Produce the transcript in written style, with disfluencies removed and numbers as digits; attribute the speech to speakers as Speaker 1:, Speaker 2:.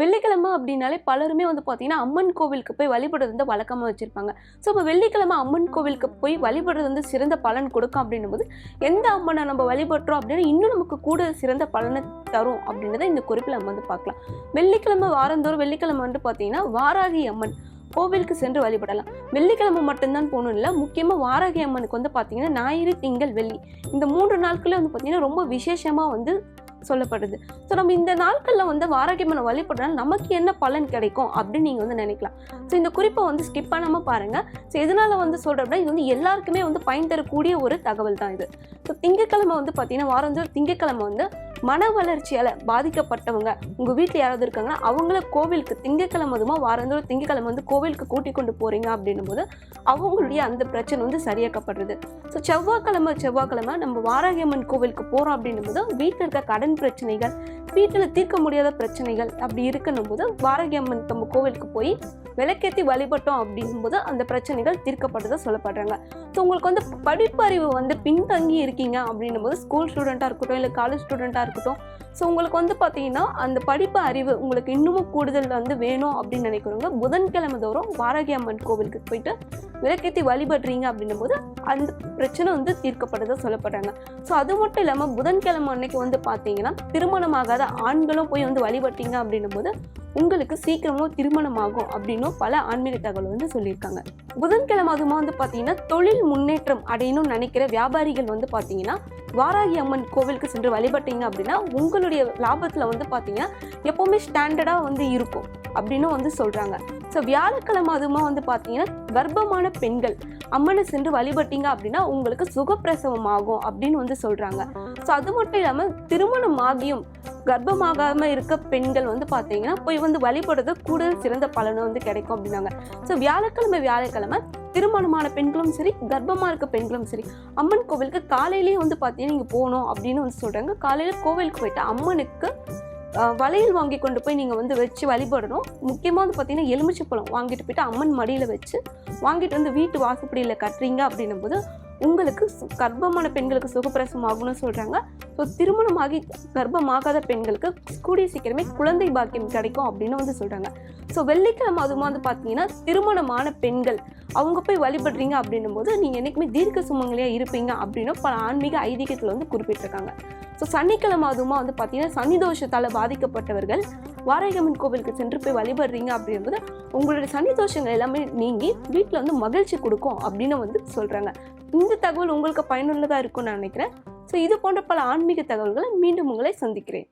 Speaker 1: வெள்ளிக்கிழமை அப்படின்னாலே பலருமே வந்து பார்த்தீங்கன்னா அம்மன் கோவிலுக்கு போய் வழிபடுறது வந்து வழக்கமாக வச்சுருப்பாங்க. ஸோ இப்போ வெள்ளிக்கிழமை அம்மன் கோவிலுக்கு போய் வழிபடுறது வந்து சிறந்த பலன் கொடுக்கும் அப்படின்னும் போது எந்த அம்மனை நம்ம வழிபடுறோம் அப்படின்னா இன்னும் நமக்கு கூட சிறந்த பலனை தரும் அப்படின்றத இந்த குறிப்பில் நம்ம வந்து பார்க்கலாம். வெள்ளிக்கிழமை வாரந்தோறும் வெள்ளிக்கிழமை வந்து பார்த்தீங்கன்னா வாராகி அம்மன் கோவிலுக்கு சென்று வழிபடலாம். வெள்ளிக்கிழமை மட்டும்தான் போகணும் இல்லை, முக்கியமாக வாராகி அம்மனுக்கு வந்து பார்த்தீங்கன்னா ஞாயிறு, திங்கள், வெள்ளி இந்த 3 நாட்களே வந்து பார்த்தீங்கன்னா ரொம்ப விசேஷமாக வந்து சொல்லப்படுது. ஸோ நம்ம இந்த நாட்களில் வந்து வாராகி அம்மனை வழிபடுறதுனால நமக்கு என்ன பலன் கிடைக்கும் அப்படின்னு நீங்கள் வந்து நினைக்கலாம். ஸோ இந்த குறிப்பை வந்து ஸ்கிப் பண்ணாமல் பாருங்கள். ஸோ எதனால வந்து சொல்கிறேன் அப்படின்னா இது வந்து எல்லாருக்குமே வந்து பயன் தரக்கூடிய ஒரு தகவல் தான் இது. ஸோ திங்கட்கிழமை வந்து பார்த்தீங்கன்னா வாரந்தோறும் திங்கட்கிழமை வந்து மன வளர்ச்சியால் பாதிக்கப்பட்டவங்க உங்கள் வீட்டில் யாராவது இருக்காங்கன்னா அவங்கள கோவிலுக்கு திங்கட்கிழமை அதுவும் வாரந்தோறும் திங்கட்கிழமை வந்து கோவிலுக்கு கூட்டிக் கொண்டு போகிறீங்க அப்படின்னும் போது அவங்களுடைய அந்த பிரச்சனை வந்து சரியாக்கப்படுறது. ஸோ செவ்வாய்க்கிழமை நம்ம வாராகி அம்மன் கோவிலுக்கு போகிறோம் அப்படின்னும் போது வீட்டில் இருக்க கடன் பிரச்சனைகள், வீட்டில் தீர்க்க முடியாத பிரச்சனைகள் அப்படி இருக்கணும் போது வாராகி அம்மன் நம்ம கோவிலுக்கு போய் விளக்கேற்றி வழிபட்டோம் அப்படின்னும் போது அந்த பிரச்சனைகள் தீர்க்கப்படுறதா சொல்லப்படுறாங்க. ஸோ உங்களுக்கு வந்து படிப்பறிவு வந்து பின்தங்கி இருக்கீங்க அப்படின்னும் போது ஸ்கூல் ஸ்டூடெண்ட்டாக இருக்கட்டும் இல்லை காலேஜ் ஸ்டூடெண்ட்டாக இருக்கட்டும், ஸோ உங்களுக்கு வந்து பார்த்தீங்கன்னா அந்த படிப்பு அறிவு உங்களுக்கு இன்னமும் கூடுதல் வந்து வேணும் அப்படின்னு நினைக்கிறவங்க புதன்கிழமை தோறும் வாராகி அம்மன் கோவிலுக்கு போயிட்டு விளக்கேற்றி வழிபடுறீங்க அப்படின்னும் போது அந்த பிரச்சனை வந்து தீர்க்கப்படுறதா சொல்லப்படுறாங்க. ஸோ அது மட்டும் இல்லாமல் புதன்கிழமை அன்னைக்கு வந்து பார்த்தீங்கன்னா திருமணமாகாத ஆண்களும் போய் வந்து வழிபட்டீங்க அப்படின்னும் போது உங்களுக்கு சீக்கிரமும் திருமணம் ஆகும் அப்படின்னும் பல ஆன்மீக தகவல் வந்து சொல்லியிருக்காங்க. புதன்கிழமை அதுமா வந்து பார்த்தீங்கன்னா தொழில் முன்னேற்றம் அடையணும்னு நினைக்கிற வியாபாரிகள் வந்து பார்த்தீங்கன்னா வாராகி அம்மன் கோவிலுக்கு சென்று வழிபட்டீங்க அப்படின்னா உங்களுடைய லாபத்தில் வந்து பார்த்தீங்கன்னா எப்போவுமே ஸ்டாண்டர்டாக வந்து இருக்கும் அப்படின்னு வந்து சொல்கிறாங்க. ஸோ வியாழக்கிழமை அதுமா வந்து பார்த்தீங்கன்னா கர்ப்பமான பெண்கள் அம்மனை சென்று வழிபட்டீங்க அப்படின்னா உங்களுக்கு சுகப்பிரசவம் ஆகும் அப்படின்னு வந்து சொல்கிறாங்க. ஸோ அது மட்டும் இல்லாமல் திருமணம் ஆகியும் கர்ப்பமாகாமல் இருக்க பெண்கள் வந்து பார்த்தீங்கன்னா போய் வந்து வழிபடுறது கூடுதல் சிறந்த பலனும் வந்து கிடைக்கும் அப்படின்னாங்க. ஸோ வியாழக்கிழமை திருமணமான பெண்களும் சரி கர்ப்பமாக இருக்க பெண்களும் சரி அம்மன் கோவிலுக்கு காலையிலேயே வந்து பார்த்தீங்கன்னா நீங்கள் போகணும் அப்படின்னு வந்து சொல்கிறாங்க. காலையில் கோவிலுக்கு போயிட்டு அம்மனுக்கு வளையல் வாங்கி கொண்டு போய் நீங்கள் வந்து வச்சு வழிபடணும். முக்கியமாக வந்து பார்த்தீங்கன்னா எலுமிச்சைப்பழம் வாங்கிட்டு போயிட்டு அம்மன் மடியில் வச்சு வாங்கிட்டு வந்து வீட்டு வாசப்படியில் கட்டுறீங்க அப்படின்னும் போது உங்களுக்கு கர்ப்பமான பெண்களுக்கு சுகப்பிரசவம் ஆகும்னு சொல்கிறாங்க. ஸோ திருமணமாகி கர்ப்பமாகாத பெண்களுக்கு கூடிய சீக்கிரமே குழந்தை பாக்கியம் கிடைக்கும் அப்படின்னு வந்து சொல்கிறாங்க. ஸோ வெள்ளிக்கிழமை அதுவும் வந்து பார்த்தீங்கன்னா திருமணமான பெண்கள் அவங்க போய் வழிபடுறீங்க அப்படின்னும் போது நீங்கள் என்றைக்குமே தீர்க்க சுமங்கலியாக இருப்பீங்க அப்படின்னு பல ஆன்மீக ஐதீகத்தில் வந்து குறிப்பிட்டிருக்காங்க. ஸோ சனிக்கிழமை அதுவுமா வந்து பார்த்தீங்கன்னா சனி தோஷத்தால் பாதிக்கப்பட்டவர்கள் வாராகி அம்மன் கோவிலுக்கு சென்று போய் வழிபடுறீங்க அப்படின்போது உங்களுடைய சனி தோஷங்கள் எல்லாமே நீங்கி வீட்டில் வந்து மகிழ்ச்சி கொடுக்கும் அப்படின்னு வந்து சொல்கிறாங்க. இந்த தகவல் உங்களுக்கு பயனுள்ளதாக இருக்கும்னு நான் நினைக்கிறேன். ஸோ இது போன்ற பல ஆன்மீக தகவல்களை மீண்டும் உங்களை சந்திக்கிறேன்.